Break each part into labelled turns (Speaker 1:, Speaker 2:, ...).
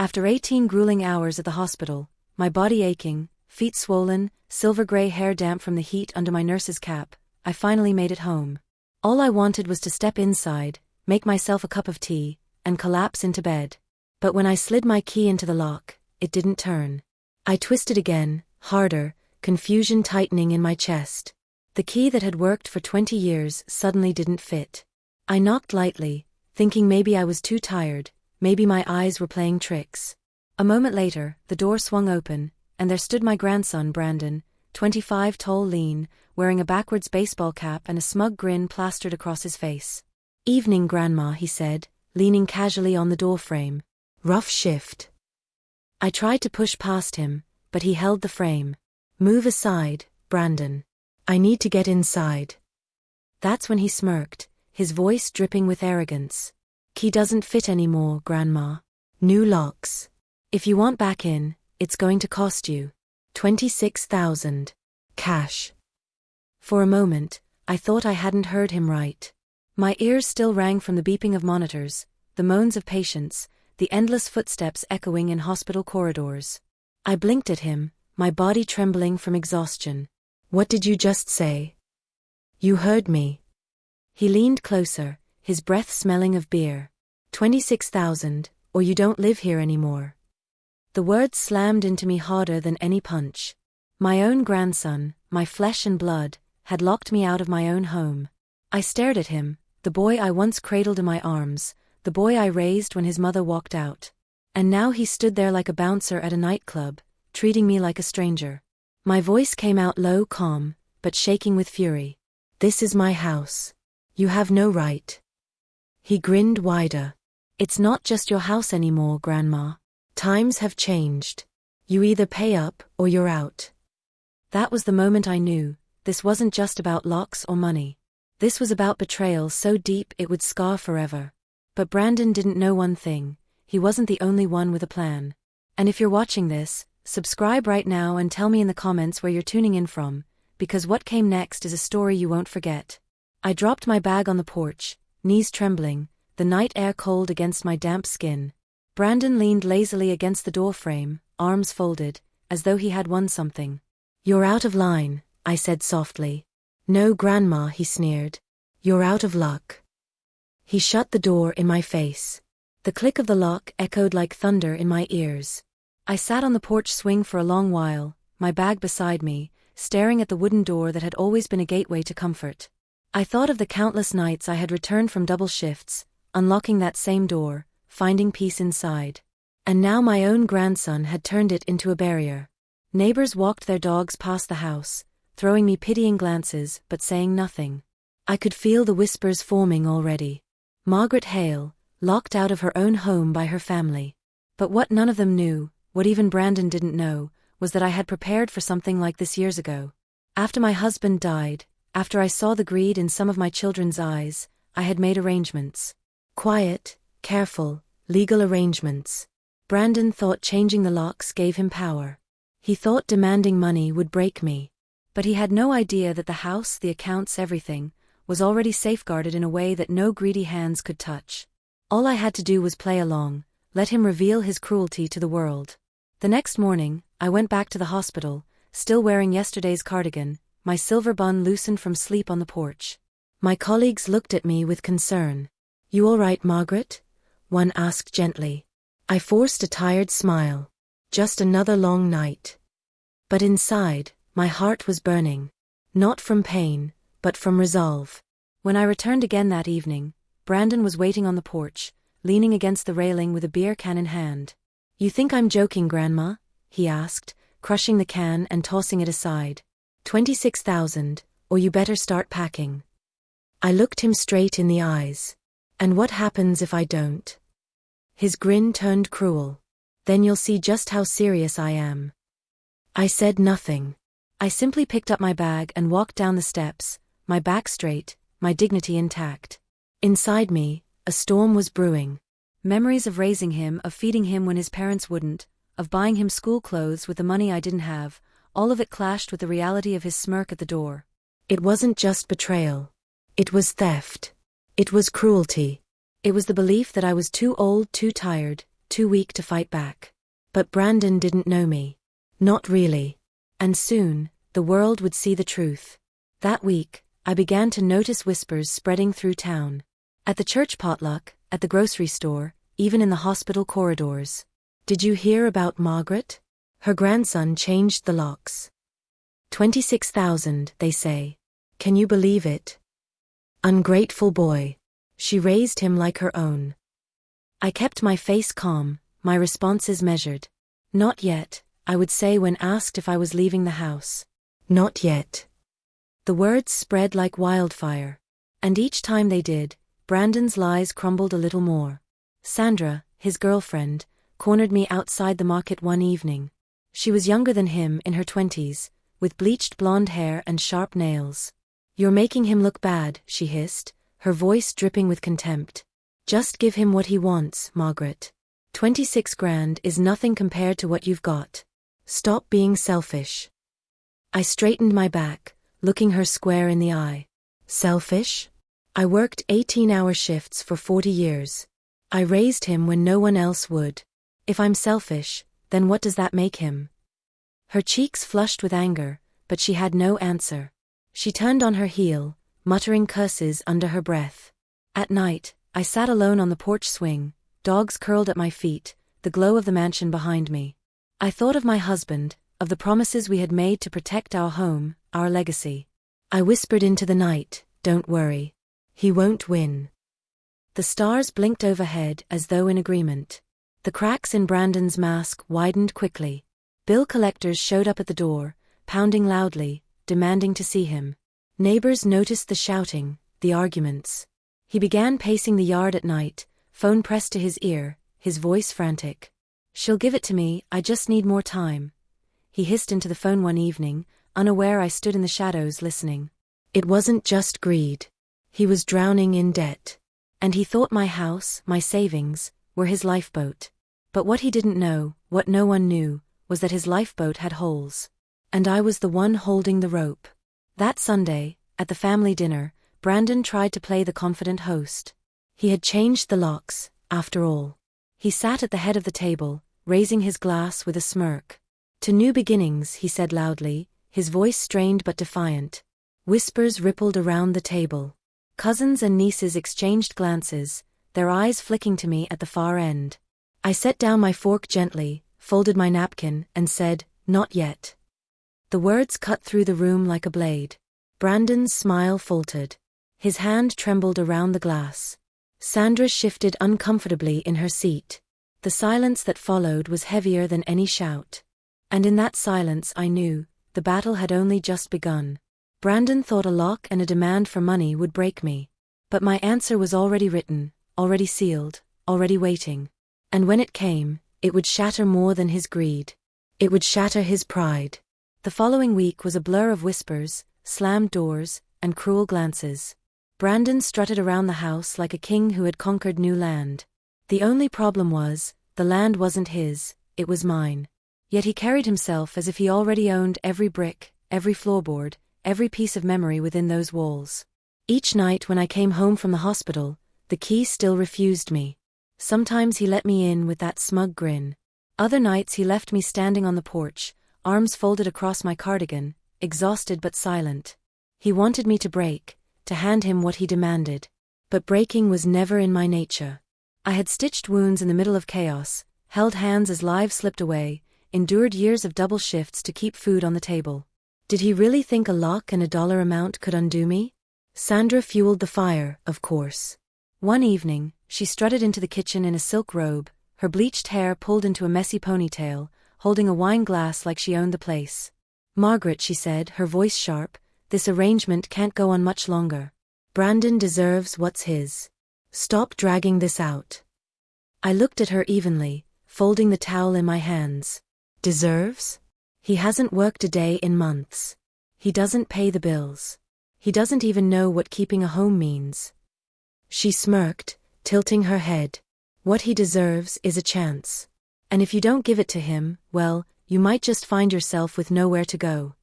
Speaker 1: After 18 grueling hours at the hospital, my body aching, feet swollen, silver-gray hair damp from the heat under my nurse's cap, I finally made it home. All I wanted was to step inside, make myself a cup of tea, and collapse into bed. But when I slid my key into the lock, it didn't turn. I twisted again, harder, confusion tightening in my chest. The key that had worked for 20 years suddenly didn't fit. I knocked lightly, thinking maybe I was too tired, maybe my eyes were playing tricks. A moment later, the door swung open, and there stood my grandson Brandon, 25, tall, lean, wearing a backwards baseball cap and a smug grin plastered across his face. "Evening, Grandma," he said, leaning casually on the doorframe. "Rough shift." I tried to push past him, but he held the frame. "Move aside, Brandon. I need to get inside." That's when he smirked, his voice dripping with arrogance. "Key doesn't fit anymore, Grandma. New locks. If you want back in, it's going to cost you 26,000. Cash." For a moment, I thought I hadn't heard him right. My ears still rang from the beeping of monitors, the moans of patients, the endless footsteps echoing in hospital corridors. I blinked at him, my body trembling from exhaustion. "What did you just say?" "You heard me." He leaned closer, his breath smelling of beer. 26,000, or you don't live here anymore." The words slammed into me harder than any punch. My own grandson, my flesh and blood, had locked me out of my own home. I stared at him, the boy I once cradled in my arms, the boy I raised when his mother walked out. And now he stood there like a bouncer at a nightclub, treating me like a stranger. My voice came out low, calm, but shaking with fury. "This is my house. You have no right." He grinned wider. "It's not just your house anymore, Grandma. Times have changed. You either pay up or you're out." That was the moment I knew, this wasn't just about locks or money. This was about betrayal so deep it would scar forever. But Brandon didn't know one thing: he wasn't the only one with a plan. And if you're watching this, subscribe right now and tell me in the comments where you're tuning in from, because what came next is a story you won't forget. I dropped my bag on the porch, knees trembling, the night air cold against my damp skin. Brandon leaned lazily against the doorframe, arms folded, as though he had won something. "You're out of line," I said softly. "No, Grandma," he sneered. "You're out of luck." He shut the door in my face. The click of the lock echoed like thunder in my ears. I sat on the porch swing for a long while, my bag beside me, staring at the wooden door that had always been a gateway to comfort. I thought of the countless nights I had returned from double shifts, unlocking that same door, finding peace inside. And now my own grandson had turned it into a barrier. Neighbors walked their dogs past the house, throwing me pitying glances but saying nothing. I could feel the whispers forming already. Margaret Hale, locked out of her own home by her family. But what none of them knew, what even Brandon didn't know, was that I had prepared for something like this years ago. After my husband died, after I saw the greed in some of my children's eyes, I had made arrangements. Quiet, careful, legal arrangements. Brandon thought changing the locks gave him power. He thought demanding money would break me. But he had no idea that the house, the accounts, everything, was already safeguarded in a way that no greedy hands could touch. All I had to do was play along, let him reveal his cruelty to the world. The next morning, I went back to the hospital, still wearing yesterday's cardigan, my silver bun loosened from sleep on the porch. My colleagues looked at me with concern. "You all right, Margaret?" one asked gently. I forced a tired smile. Just another long night. But inside, my heart was burning. Not from pain, but from resolve. When I returned again that evening, Brandon was waiting on the porch, leaning against the railing with a beer can in hand. "You think I'm joking, Grandma?" he asked, crushing the can and tossing it aside. 26,000, or you better start packing." I looked him straight in the eyes. "And what happens if I don't?" His grin turned cruel. "Then you'll see just how serious I am." I said nothing. I simply picked up my bag and walked down the steps, my back straight, my dignity intact. Inside me, a storm was brewing. Memories of raising him, of feeding him when his parents wouldn't, of buying him school clothes with the money I didn't have, all of it clashed with the reality of his smirk at the door. It wasn't just betrayal. It was theft. It was cruelty. It was the belief that I was too old, too tired, too weak to fight back. But Brandon didn't know me. Not really. And soon, the world would see the truth. That week, I began to notice whispers spreading through town. At the church potluck, at the grocery store, even in the hospital corridors. Did you hear about Margaret? Her grandson changed the locks. 26,000, they say. Can you believe it? Ungrateful boy. She raised him like her own. I kept my face calm, my responses measured. Not yet, I would say when asked if I was leaving the house. Not yet. The words spread like wildfire. And each time they did, Brandon's lies crumbled a little more. Sandra, his girlfriend, cornered me outside the market one evening. She was younger than him, in her 20s, with bleached blonde hair and sharp nails. You're making him look bad, she hissed, her voice dripping with contempt. Just give him what he wants, Margaret. 26 grand is nothing compared to what you've got. Stop being selfish. I straightened my back, looking her square in the eye. Selfish? I worked 18-hour shifts for 40 years. I raised him when no one else would. If I'm selfish, then what does that make him? Her cheeks flushed with anger, but she had no answer. She turned on her heel, muttering curses under her breath. At night, I sat alone on the porch swing, dogs curled at my feet, the glow of the mansion behind me. I thought of my husband, of the promises we had made to protect our home, our legacy. I whispered into the night, don't worry. He won't win. The stars blinked overhead as though in agreement. The cracks in Brandon's mask widened quickly. Bill collectors showed up at the door, pounding loudly, demanding to see him. Neighbors noticed the shouting, the arguments. He began pacing the yard at night, phone pressed to his ear, his voice frantic. She'll give it to me, I just need more time. He hissed into the phone one evening, unaware I stood in the shadows listening. It wasn't just greed. He was drowning in debt. And he thought my house, my savings, were his lifeboat. But what he didn't know, what no one knew, was that his lifeboat had holes. And I was the one holding the rope. That Sunday, at the family dinner, Brandon tried to play the confident host. He had changed the locks, after all. He sat at the head of the table, raising his glass with a smirk. To new beginnings, he said loudly, his voice strained but defiant. Whispers rippled around the table. Cousins and nieces exchanged glances, their eyes flicking to me at the far end. I set down my fork gently, folded my napkin, and said, not yet. The words cut through the room like a blade. Brandon's smile faltered. His hand trembled around the glass. Sandra shifted uncomfortably in her seat. The silence that followed was heavier than any shout. And in that silence I knew, the battle had only just begun. Brandon thought a lock and a demand for money would break me. But my answer was already written, already sealed, already waiting. And when it came, it would shatter more than his greed. It would shatter his pride. The following week was a blur of whispers, slammed doors, and cruel glances. Brandon strutted around the house like a king who had conquered new land. The only problem was, the land wasn't his, it was mine. Yet he carried himself as if he already owned every brick, every floorboard, every piece of memory within those walls. Each night when I came home from the hospital, the key still refused me. Sometimes he let me in with that smug grin. Other nights he left me standing on the porch, arms folded across my cardigan, exhausted but silent. He wanted me to break, to hand him what he demanded. But breaking was never in my nature. I had stitched wounds in the middle of chaos, held hands as lives slipped away, endured years of double shifts to keep food on the table. Did he really think a lock and a dollar amount could undo me? Sandra fueled the fire, of course. One evening, she strutted into the kitchen in a silk robe, her bleached hair pulled into a messy ponytail, holding a wine glass like she owned the place. Margaret, she said, her voice sharp, this arrangement can't go on much longer. Brandon deserves what's his. Stop dragging this out. I looked at her evenly, folding the towel in my hands. Deserves? He hasn't worked a day in months. He doesn't pay the bills. He doesn't even know what keeping a home means. She smirked, tilting her head. What he deserves is a chance. And if you don't give it to him, well, you might just find yourself with nowhere to go.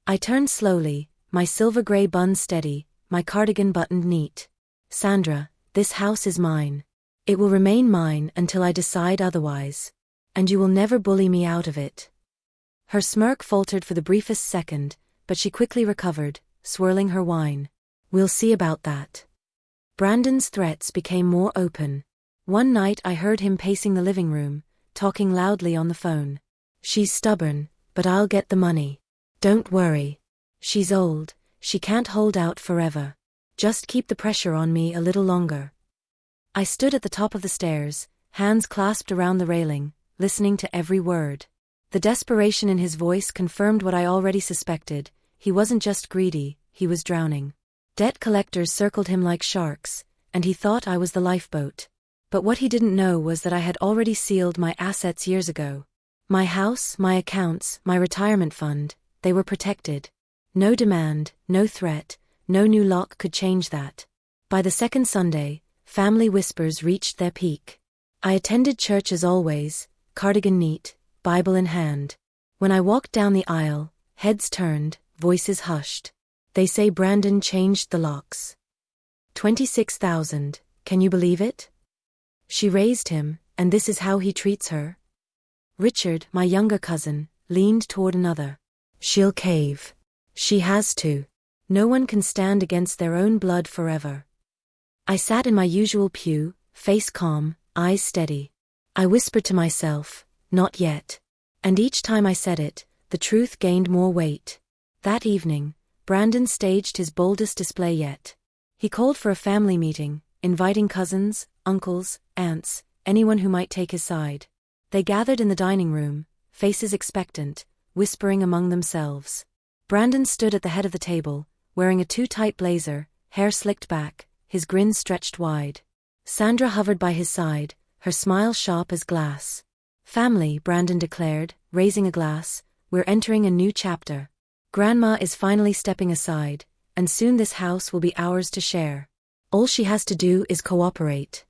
Speaker 1: I turned slowly, my silver gray bun steady, my cardigan buttoned neat. Sandra, this house is mine. It will remain mine until I decide otherwise. And you will never bully me out of it. Her smirk faltered for the briefest second, but she quickly recovered, swirling her wine. We'll see about that. Brandon's threats became more open. One night I heard him pacing the living room, talking loudly on the phone. She's stubborn, but I'll get the money. Don't worry. She's old, she can't hold out forever. Just keep the pressure on me a little longer. I stood at the top of the stairs, hands clasped around the railing, listening to every word. The desperation in his voice confirmed what I already suspected. He wasn't just greedy, he was drowning. Debt collectors circled him like sharks, and he thought I was the lifeboat. But what he didn't know was that I had already sealed my assets years ago. My house, my accounts, my retirement fund, they were protected. No demand, no threat, no new lock could change that. By the second Sunday, family whispers reached their peak. I attended church as always, cardigan neat, Bible in hand. When I walked down the aisle, heads turned, voices hushed. They say Brandon changed the locks. 26,000, can you believe it? She raised him, and this is how he treats her? Richard, my younger cousin, leaned toward another. She'll cave. She has to. No one can stand against their own blood forever. I sat in my usual pew, face calm, eyes steady. I whispered to myself, not yet. And each time I said it, the truth gained more weight. That evening, Brandon staged his boldest display yet. He called for a family meeting, inviting cousins, uncles, aunts, anyone who might take his side. They gathered in the dining room, faces expectant, whispering among themselves. Brandon stood at the head of the table, wearing a too-tight blazer, hair slicked back, his grin stretched wide. Sandra hovered by his side, her smile sharp as glass. Family, Brandon declared, raising a glass, we're entering a new chapter. Grandma is finally stepping aside, and soon this house will be ours to share. All she has to do is cooperate.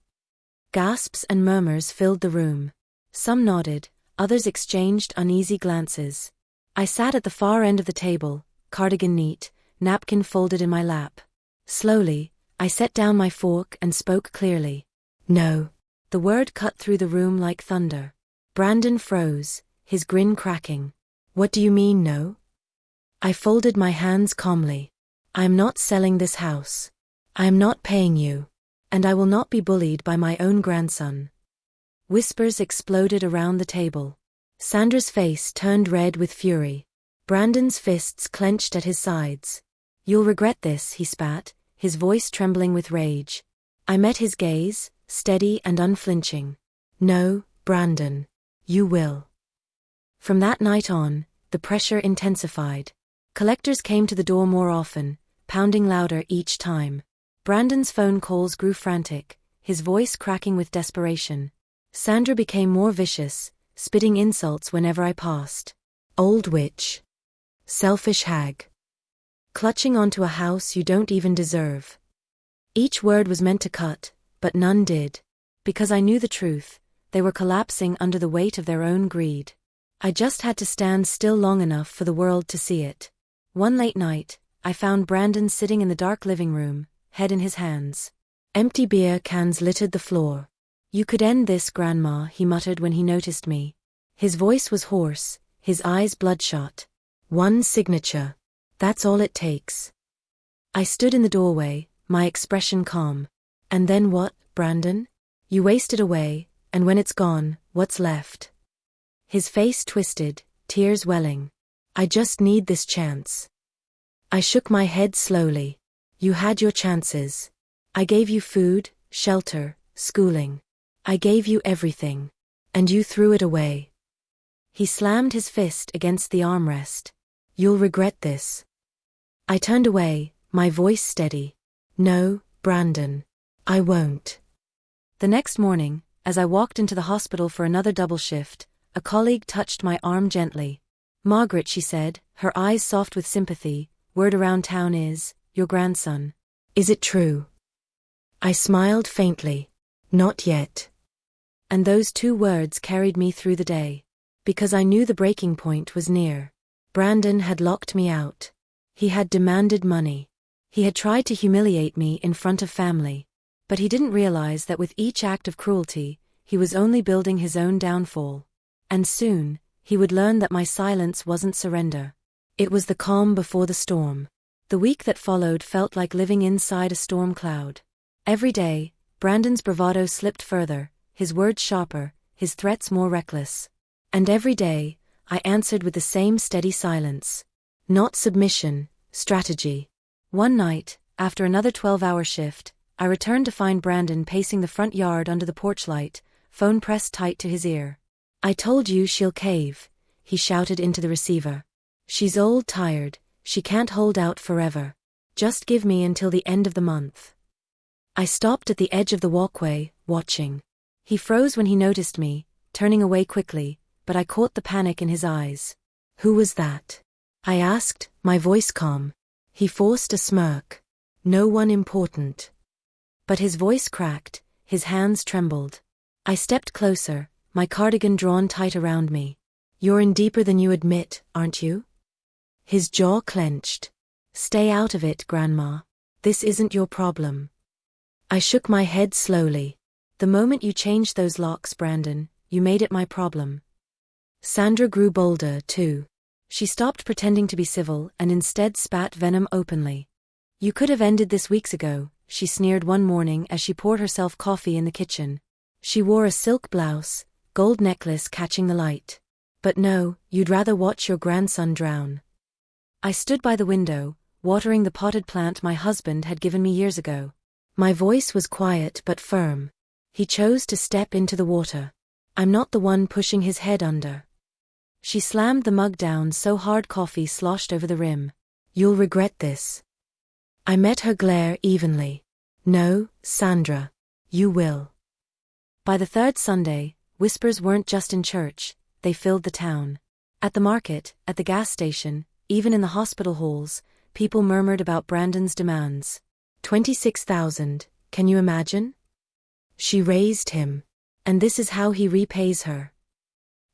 Speaker 1: Gasps and murmurs filled the room. Some nodded, others exchanged uneasy glances. I sat at the far end of the table, cardigan neat, napkin folded in my lap. Slowly, I set down my fork and spoke clearly. No. The word cut through the room like thunder. Brandon froze, his grin cracking. What do you mean, no? I folded my hands calmly. I am not selling this house. I am not paying you. And I will not be bullied by my own grandson. Whispers exploded around the table. Sandra's face turned red with fury. Brandon's fists clenched at his sides. You'll regret this, he spat, his voice trembling with rage. I met his gaze, steady and unflinching. No, Brandon. You will. From that night on, the pressure intensified. Collectors came to the door more often, pounding louder each time. Brandon's phone calls grew frantic, his voice cracking with desperation. Sandra became more vicious, spitting insults whenever I passed. Old witch. Selfish hag. Clutching onto a house you don't even deserve. Each word was meant to cut, but none did. Because I knew the truth, they were collapsing under the weight of their own greed. I just had to stand still long enough for the world to see it. One late night, I found Brandon sitting in the dark living room, head in his hands. Empty beer cans littered the floor. You could end this, Grandma, he muttered when he noticed me. His voice was hoarse, his eyes bloodshot. One signature. That's all it takes. I stood in the doorway, my expression calm. And then what, Brandon? You waste it away, and when it's gone, what's left? His face twisted, tears welling. I just need this chance. I shook my head slowly. You had your chances. I gave you food, shelter, schooling. I gave you everything. And you threw it away. He slammed his fist against the armrest. You'll regret this. I turned away, my voice steady. No, Brandon. I won't. The next morning, as I walked into the hospital for another double shift, a colleague touched my arm gently. Margaret, she said, her eyes soft with sympathy, word around town is, your grandson. Is it true? I smiled faintly. Not yet. And those two words carried me through the day. Because I knew the breaking point was near. Brandon had locked me out. He had demanded money. He had tried to humiliate me in front of family. But he didn't realize that with each act of cruelty, he was only building his own downfall. And soon, he would learn that my silence wasn't surrender. It was the calm before the storm. The week that followed felt like living inside a storm cloud. Every day, Brandon's bravado slipped further, his words sharper, his threats more reckless. And every day, I answered with the same steady silence. Not submission, strategy. One night, after another 12-hour shift, I returned to find Brandon pacing the front yard under the porch light, phone pressed tight to his ear. "I told you she'll cave," he shouted into the receiver. "She's old tired, she can't hold out forever. Just give me until the end of the month." I stopped at the edge of the walkway, watching. He froze when he noticed me, turning away quickly, but I caught the panic in his eyes. "Who was that?" I asked, my voice calm. He forced a smirk. "No one important." But his voice cracked, his hands trembled. I stepped closer, my cardigan drawn tight around me. "You're in deeper than you admit, aren't you?" His jaw clenched. "Stay out of it, Grandma. This isn't your problem." I shook my head slowly. "The moment you changed those locks, Brandon, you made it my problem." Sandra grew bolder, too. She stopped pretending to be civil and instead spat venom openly. "You could have ended this weeks ago," she sneered one morning as she poured herself coffee in the kitchen. She wore a silk blouse, gold necklace catching the light. "But no, you'd rather watch your grandson drown." I stood by the window, watering the potted plant my husband had given me years ago. My voice was quiet but firm. He chose to step into the water. I'm not the one pushing his head under. She slammed the mug down so hard coffee sloshed over the rim. "You'll regret this." I met her glare evenly. "No, Sandra. You will." By the third Sunday, whispers weren't just in church, they filled the town. At the market, at the gas station, even in the hospital halls, people murmured about Brandon's demands. 26,000, can you imagine? She raised him. And this is how he repays her.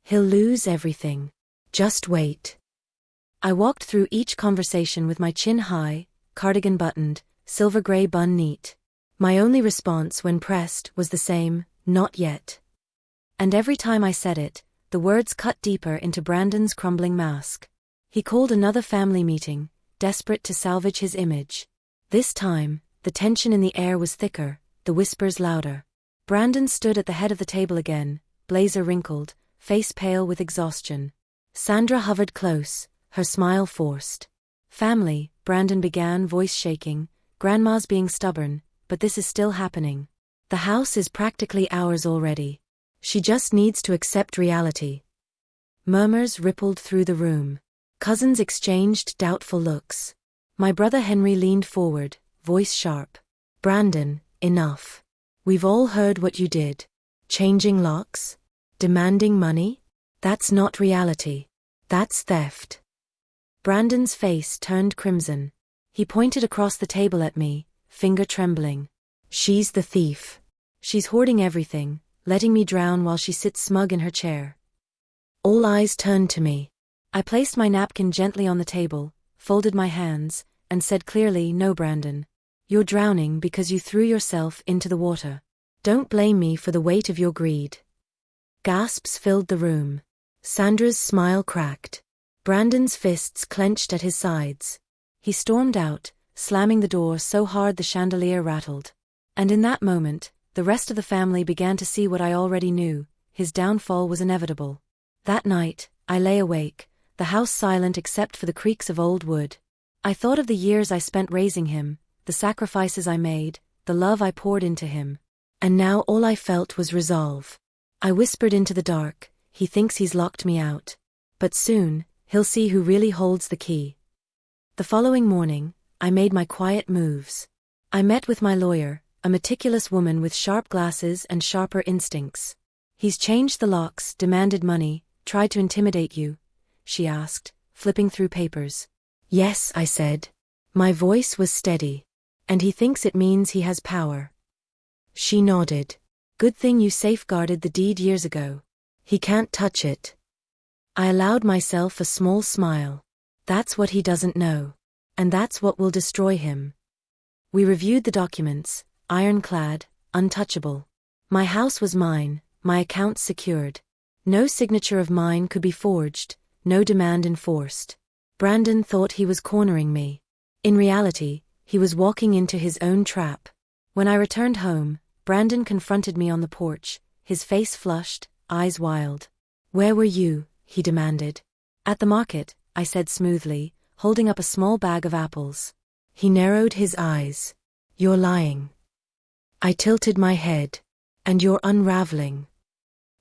Speaker 1: He'll lose everything. Just wait. I walked through each conversation with my chin high, cardigan buttoned, silver gray bun neat. My only response when pressed was the same, "Not yet." And every time I said it, the words cut deeper into Brandon's crumbling mask. He called another family meeting, desperate to salvage his image. This time, the tension in the air was thicker, the whispers louder. Brandon stood at the head of the table again, blazer wrinkled, face pale with exhaustion. Sandra hovered close, her smile forced. "Family," Brandon began, voice shaking, "Grandma's being stubborn, but this is still happening. The house is practically ours already. She just needs to accept reality." Murmurs rippled through the room. Cousins exchanged doubtful looks. My brother Henry leaned forward, voice sharp. "Brandon, enough. We've all heard what you did. Changing locks? Demanding money? That's not reality. That's theft." Brandon's face turned crimson. He pointed across the table at me, finger trembling. "She's the thief. She's hoarding everything, letting me drown while she sits smug in her chair." All eyes turned to me. I placed my napkin gently on the table, folded my hands, and said clearly, "No, Brandon. You're drowning because you threw yourself into the water. Don't blame me for the weight of your greed." Gasps filled the room. Sandra's smile cracked. Brandon's fists clenched at his sides. He stormed out, slamming the door so hard the chandelier rattled. And in that moment, the rest of the family began to see what I already knew: his downfall was inevitable. That night, I lay awake, the house silent except for the creaks of old wood. I thought of the years I spent raising him, the sacrifices I made, the love I poured into him. And now all I felt was resolve. I whispered into the dark, "He thinks he's locked me out. But soon, he'll see who really holds the key." The following morning, I made my quiet moves. I met with my lawyer, a meticulous woman with sharp glasses and sharper instincts. "He's changed the locks, demanded money, tried to intimidate you?" she asked, flipping through papers. "Yes," I said. My voice was steady. "And he thinks it means he has power." She nodded. "Good thing you safeguarded the deed years ago. He can't touch it." I allowed myself a small smile. That's what he doesn't know. And that's what will destroy him. We reviewed the documents, ironclad, untouchable. My house was mine, my accounts secured. No signature of mine could be forged, no demand enforced. Brandon thought he was cornering me. In reality, he was walking into his own trap. When I returned home, Brandon confronted me on the porch, his face flushed, eyes wild. "Where were you?" he demanded. "At the market," I said smoothly, holding up a small bag of apples. He narrowed his eyes. "You're lying." I tilted my head. "And you're unraveling."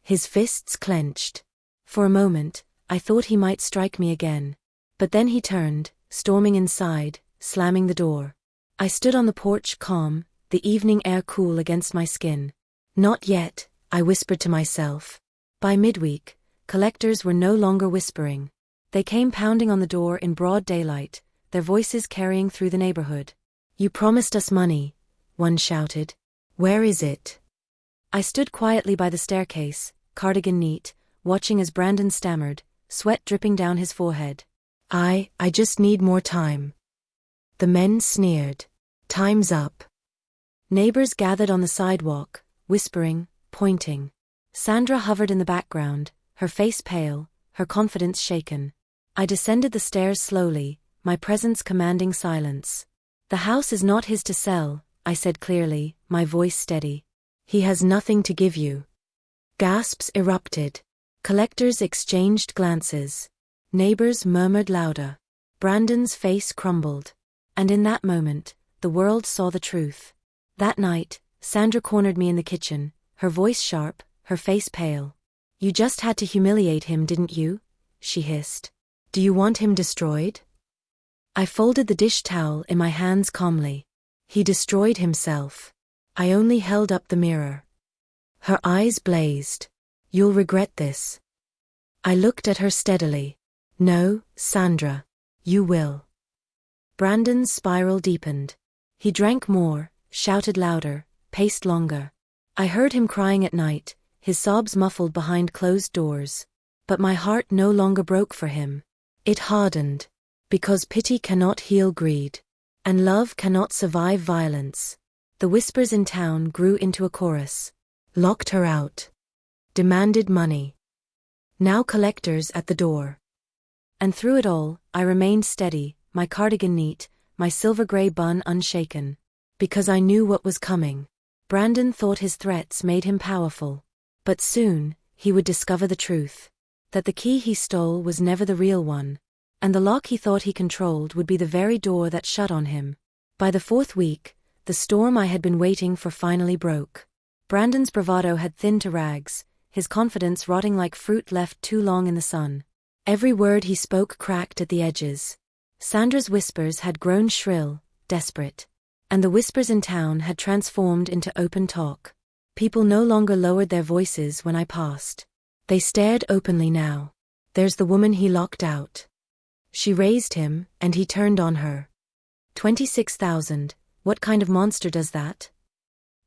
Speaker 1: His fists clenched. For a moment, I thought he might strike me again. But then he turned, storming inside, slamming the door. I stood on the porch calm, the evening air cool against my skin. "Not yet," I whispered to myself. By midweek, collectors were no longer whispering. They came pounding on the door in broad daylight, their voices carrying through the neighborhood. "You promised us money," one shouted. "Where is it?" I stood quietly by the staircase, cardigan neat, watching as Brandon stammered, sweat dripping down his forehead. I just need more time." The men sneered. "Time's up." Neighbors gathered on the sidewalk, whispering, pointing. Sandra hovered in the background, her face pale, her confidence shaken. I descended the stairs slowly, my presence commanding silence. "The house is not his to sell," I said clearly, my voice steady. "He has nothing to give you." Gasps erupted. Collectors exchanged glances. Neighbors murmured louder. Brandon's face crumbled. And in that moment, the world saw the truth. That night, Sandra cornered me in the kitchen, her voice sharp, her face pale. "You just had to humiliate him, didn't you?" she hissed. "Do you want him destroyed?" I folded the dish towel in my hands calmly. "He destroyed himself. I only held up the mirror." Her eyes blazed. "You'll regret this." I looked at her steadily. "No, Sandra. You will." Brandon's spiral deepened. He drank more, shouted louder, paced longer. I heard him crying at night, his sobs muffled behind closed doors. But my heart no longer broke for him. It hardened. Because pity cannot heal greed. And love cannot survive violence. The whispers in town grew into a chorus. Locked her out. Demanded money. Now collectors at the door. And through it all, I remained steady, my cardigan neat, my silver-gray bun unshaken. Because I knew what was coming. Brandon thought his threats made him powerful. But soon, he would discover the truth. That the key he stole was never the real one. And the lock he thought he controlled would be the very door that shut on him. By the fourth week, the storm I had been waiting for finally broke. Brandon's bravado had thinned to rags, his confidence rotting like fruit left too long in the sun. Every word he spoke cracked at the edges. Sandra's whispers had grown shrill, desperate. And the whispers in town had transformed into open talk. People no longer lowered their voices when I passed. They stared openly now. "There's the woman he locked out. She raised him, and he turned on her. 26,000, what kind of monster does that?"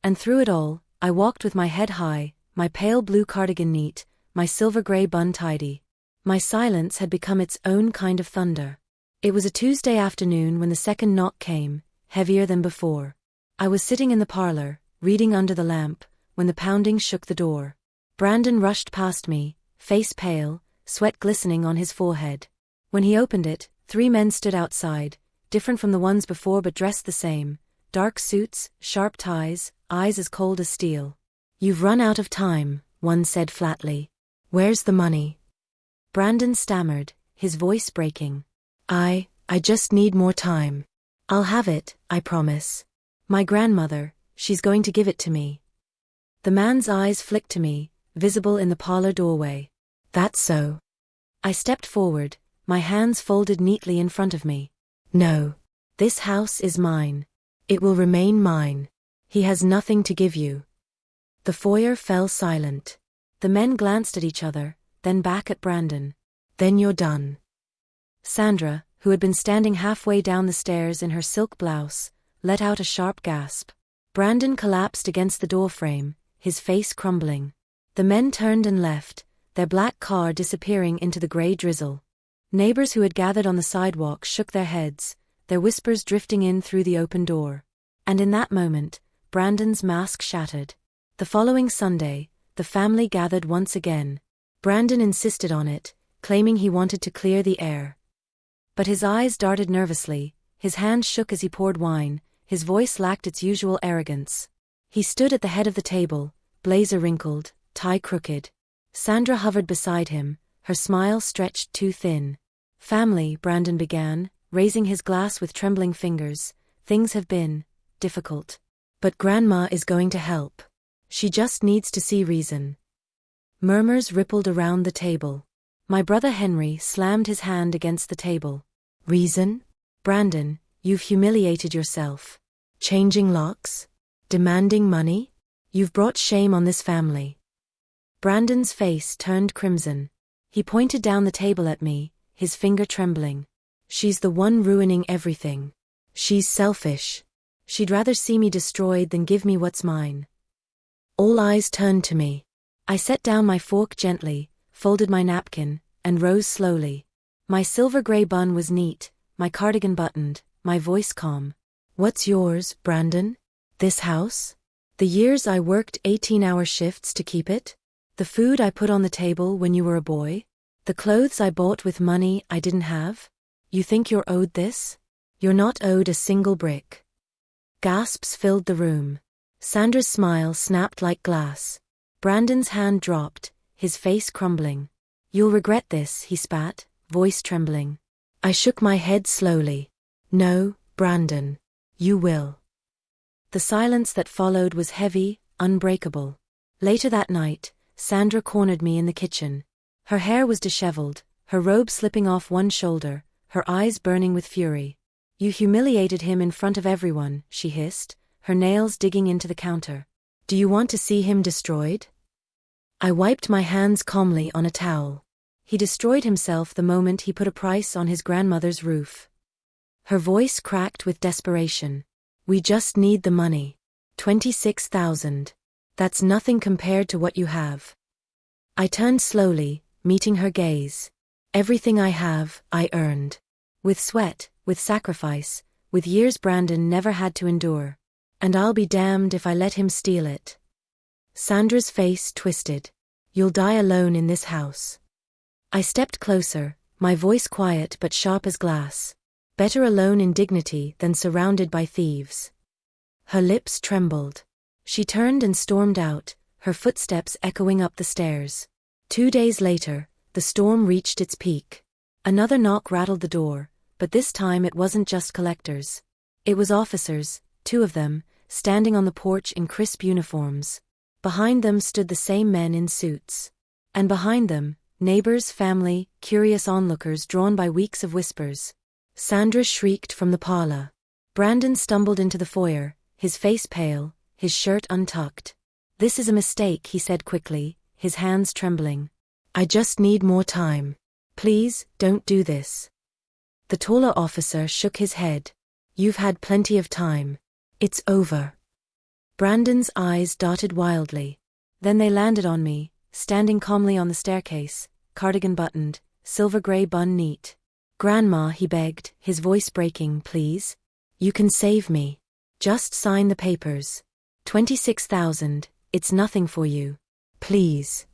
Speaker 1: And through it all, I walked with my head high, my pale blue cardigan neat, my silver-gray bun tidy. My silence had become its own kind of thunder. It was a Tuesday afternoon when the second knock came, heavier than before. I was sitting in the parlor, reading under the lamp, when the pounding shook the door. Brandon rushed past me, face pale, sweat glistening on his forehead. When he opened it, 3 men stood outside, different from the ones before but dressed the same, dark suits, sharp ties, eyes as cold as steel. "You've run out of time," one said flatly. "Where's the money?" Brandon stammered, his voice breaking. I just need more time. I'll have it, I promise. My grandmother, she's going to give it to me." The man's eyes flicked to me, visible in the parlor doorway. "That's so." I stepped forward, my hands folded neatly in front of me. "No. This house is mine. It will remain mine. He has nothing to give you." The foyer fell silent. The men glanced at each other, then back at Brandon. "Then you're done." Sandra, who had been standing halfway down the stairs in her silk blouse, let out a sharp gasp. Brandon collapsed against the doorframe, his face crumbling. The men turned and left, their black car disappearing into the gray drizzle. Neighbors who had gathered on the sidewalk shook their heads, their whispers drifting in through the open door. And in that moment, Brandon's mask shattered. The following Sunday, the family gathered once again. Brandon insisted on it, claiming he wanted to clear the air. But his eyes darted nervously, his hands shook as he poured wine, his voice lacked its usual arrogance. He stood at the head of the table, blazer wrinkled, tie crooked. Sandra hovered beside him, her smile stretched too thin. "Family," Brandon began, raising his glass with trembling fingers, "things have been difficult. But Grandma is going to help. She just needs to see reason." Murmurs rippled around the table. My brother Henry slammed his hand against the table. "Reason? Brandon, you've humiliated yourself. Changing locks? Demanding money? You've brought shame on this family." Brandon's face turned crimson. He pointed down the table at me, his finger trembling. "She's the one ruining everything. She's selfish. She'd rather see me destroyed than give me what's mine." All eyes turned to me. I set down my fork gently, folded my napkin, and rose slowly. My silver-gray bun was neat, my cardigan buttoned, my voice calm. "What's yours, Brandon? This house? The years I worked 18-hour shifts to keep it? The food I put on the table when you were a boy? The clothes I bought with money I didn't have? You think you're owed this? You're not owed a single brick." Gasps filled the room. Sandra's smile snapped like glass. Brandon's hand dropped, his face crumbling. "You'll regret this," he spat, voice trembling. I shook my head slowly. "No, Brandon. You will." The silence that followed was heavy, unbreakable. Later that night, Sandra cornered me in the kitchen. Her hair was disheveled, her robe slipping off one shoulder, her eyes burning with fury. "You humiliated him in front of everyone," she hissed, her nails digging into the counter. "Do you want to see him destroyed?" I wiped my hands calmly on a towel. He destroyed himself the moment he put a price on his grandmother's roof. Her voice cracked with desperation. "We just need the money. 26,000. That's nothing compared to what you have." I turned slowly, meeting her gaze. "Everything I have, I earned. With sweat, with sacrifice, with years Brandon never had to endure. And I'll be damned if I let him steal it." Sandra's face twisted. "You'll die alone in this house." I stepped closer, my voice quiet but sharp as glass. "Better alone in dignity than surrounded by thieves." Her lips trembled. She turned and stormed out, her footsteps echoing up the stairs. 2 days later, the storm reached its peak. Another knock rattled the door, but this time it wasn't just collectors. It was officers, 2 of them, standing on the porch in crisp uniforms. Behind them stood the same men in suits. And behind them, neighbors, family, curious onlookers drawn by weeks of whispers. Sandra shrieked from the parlor. Brandon stumbled into the foyer, his face pale, his shirt untucked. "This is a mistake," he said quickly, his hands trembling. "I just need more time. Please, don't do this." The taller officer shook his head. "You've had plenty of time. It's over." Brandon's eyes darted wildly. Then they landed on me, standing calmly on the staircase, cardigan buttoned, silver-gray bun neat. "Grandma," he begged, his voice breaking, "please. You can save me. Just sign the papers. 26,000, it's nothing for you. Please."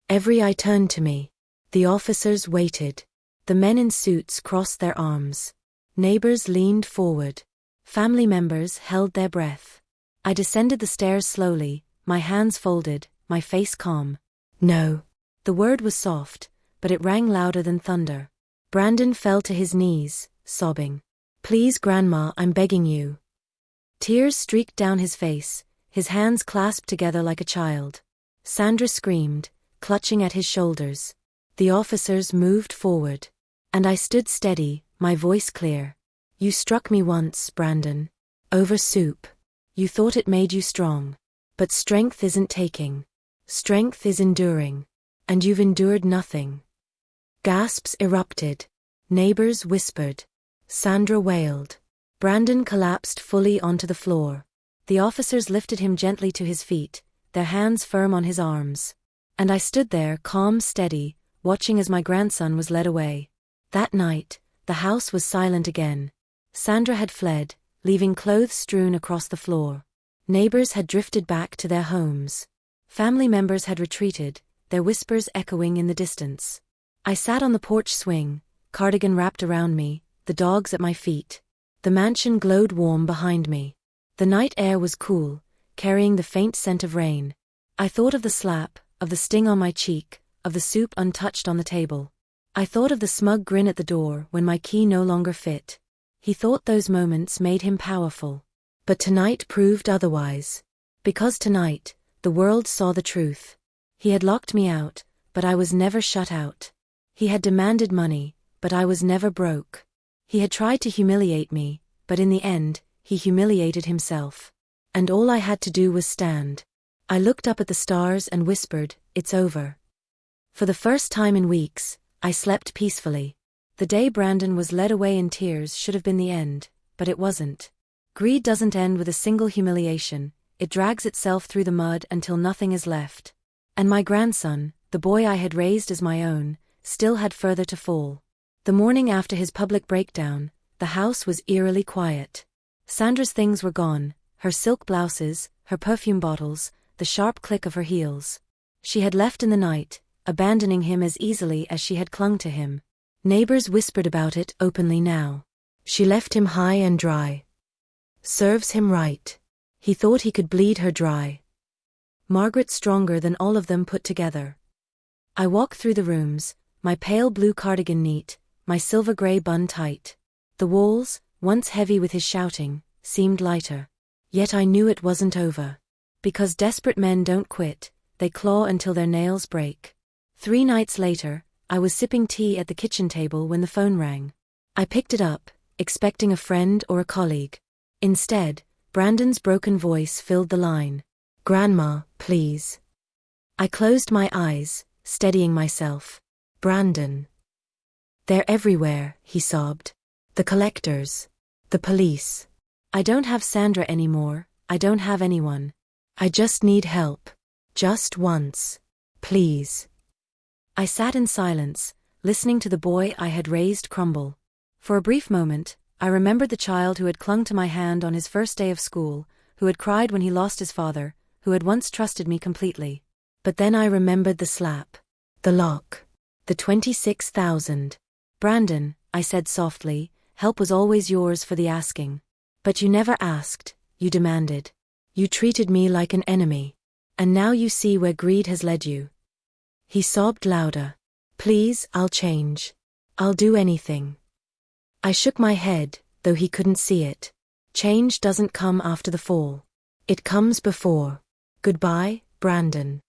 Speaker 1: Every eye turned to me. The officers waited. The men in suits crossed their arms. Neighbors leaned forward. Family members held their breath. I descended the stairs slowly, my hands folded, my face calm. "No." The word was soft, but it rang louder than thunder. Brandon fell to his knees, sobbing. "Please, Grandma, I'm begging you." Tears streaked down his face, his hands clasped together like a child. Sandra screamed, clutching at his shoulders. The officers moved forward. And I stood steady, my voice clear. "You struck me once, Brandon. Over soup. You thought it made you strong. But strength isn't taking. Strength is enduring. And you've endured nothing." Gasps erupted. Neighbors whispered. Sandra wailed. Brandon collapsed fully onto the floor. The officers lifted him gently to his feet, their hands firm on his arms. And I stood there, calm, steady, watching as my grandson was led away. That night, the house was silent again. Sandra had fled, leaving clothes strewn across the floor. Neighbors had drifted back to their homes. Family members had retreated, their whispers echoing in the distance. I sat on the porch swing, cardigan wrapped around me, the dogs at my feet. The mansion glowed warm behind me. The night air was cool, carrying the faint scent of rain. I thought of the slap, of the sting on my cheek, of the soup untouched on the table. I thought of the smug grin at the door when my key no longer fit. He thought those moments made him powerful. But tonight proved otherwise. Because tonight, the world saw the truth. He had locked me out, but I was never shut out. He had demanded money, but I was never broke. He had tried to humiliate me, but in the end, he humiliated himself. And all I had to do was stand. I looked up at the stars and whispered, "It's over." For the first time in weeks, I slept peacefully. The day Brandon was led away in tears should have been the end, but it wasn't. Greed doesn't end with a single humiliation, it drags itself through the mud until nothing is left. And my grandson, the boy I had raised as my own, still had further to fall. The morning after his public breakdown, the house was eerily quiet. Sandra's things were gone, her silk blouses, her perfume bottles, the sharp click of her heels. She had left in the night, abandoning him as easily as she had clung to him. Neighbors whispered about it openly now. She left him high and dry. Serves him right. He thought he could bleed her dry. Margaret stronger than all of them put together. I walked through the rooms, my pale blue cardigan neat, my silver grey bun tight. The walls, once heavy with his shouting, seemed lighter. Yet I knew it wasn't over. Because desperate men don't quit, they claw until their nails break. 3 nights later, I was sipping tea at the kitchen table when the phone rang. I picked it up, expecting a friend or a colleague. Instead, Brandon's broken voice filled the line. "Grandma, please." I closed my eyes, steadying myself. "Brandon. They're everywhere," he sobbed. "The collectors. The police. I don't have Sandra anymore, I don't have anyone. I just need help. Just once. Please." I sat in silence, listening to the boy I had raised crumble. For a brief moment, I remembered the child who had clung to my hand on his first day of school, who had cried when he lost his father, who had once trusted me completely. But then I remembered the slap. The lock. The 26,000. "Brandon," I said softly, "help was always yours for the asking. But you never asked, you demanded. You treated me like an enemy. And now you see where greed has led you." He sobbed louder. "Please, I'll change. I'll do anything." I shook my head, though he couldn't see it. Change doesn't come after the fall. It comes before. Goodbye, Brandon.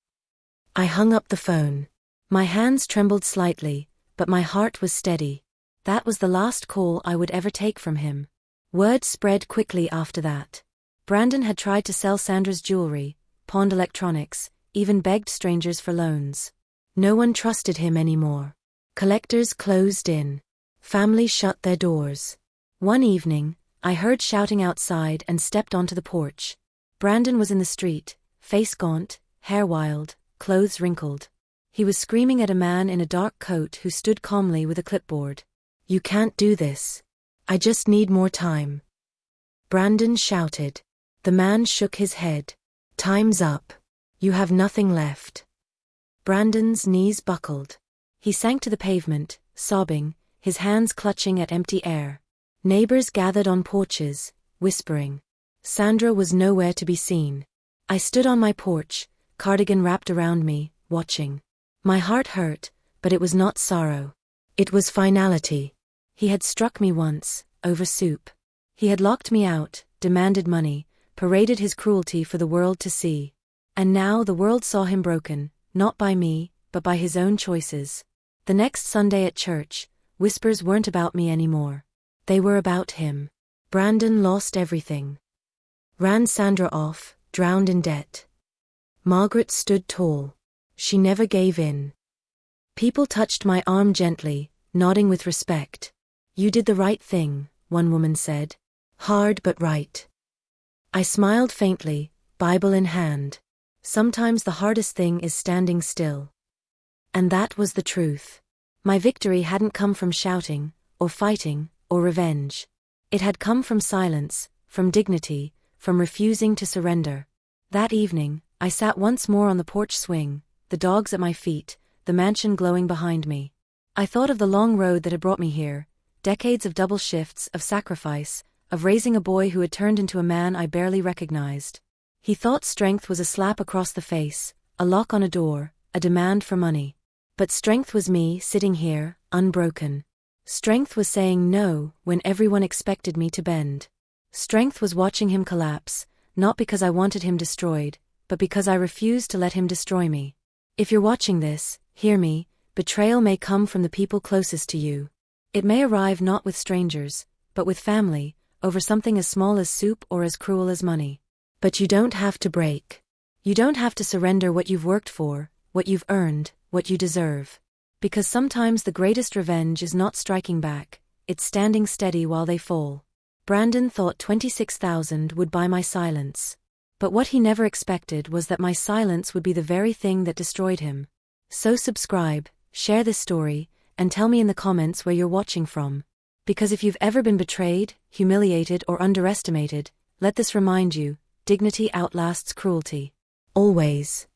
Speaker 1: I hung up the phone. My hands trembled slightly, but my heart was steady. That was the last call I would ever take from him. Word spread quickly after that. Brandon had tried to sell Sandra's jewelry, pawned electronics, even begged strangers for loans. No one trusted him anymore. Collectors closed in. Families shut their doors. One evening, I heard shouting outside and stepped onto the porch. Brandon was in the street, face gaunt, hair wild, clothes wrinkled. He was screaming at a man in a dark coat who stood calmly with a clipboard. "You can't do this. I just need more time." Brandon shouted. The man shook his head. "Time's up. You have nothing left." Brandon's knees buckled. He sank to the pavement, sobbing, his hands clutching at empty air. Neighbors gathered on porches, whispering. Sandra was nowhere to be seen. I stood on my porch, cardigan wrapped around me, watching. My heart hurt, but it was not sorrow. It was finality. He had struck me once, over soup. He had locked me out, demanded money, paraded his cruelty for the world to see. And now the world saw him broken, not by me, but by his own choices. The next Sunday at church, whispers weren't about me anymore. They were about him. Brandon lost everything. Ran Sandra off, drowned in debt. Margaret stood tall. She never gave in. People touched my arm gently, nodding with respect. "You did the right thing," one woman said. "Hard but right." I smiled faintly, Bible in hand. Sometimes the hardest thing is standing still. And that was the truth. My victory hadn't come from shouting, or fighting, or revenge. It had come from silence, from dignity, from refusing to surrender. That evening, I sat once more on the porch swing, the dogs at my feet, the mansion glowing behind me. I thought of the long road that had brought me here, decades of double shifts, of sacrifice, of raising a boy who had turned into a man I barely recognized. He thought strength was a slap across the face, a lock on a door, a demand for money. But strength was me sitting here, unbroken. Strength was saying no when everyone expected me to bend. Strength was watching him collapse, not because I wanted him destroyed, but because I refused to let him destroy me. If you're watching this, hear me, betrayal may come from the people closest to you. It may arrive not with strangers, but with family, over something as small as soup or as cruel as money. But you don't have to break. You don't have to surrender what you've worked for, what you've earned, what you deserve. Because sometimes the greatest revenge is not striking back, it's standing steady while they fall. Brandon thought 26,000 would buy my silence. But what he never expected was that my silence would be the very thing that destroyed him. So subscribe, share this story, and tell me in the comments where you're watching from. Because if you've ever been betrayed, humiliated, or underestimated, let this remind you, dignity outlasts cruelty. Always.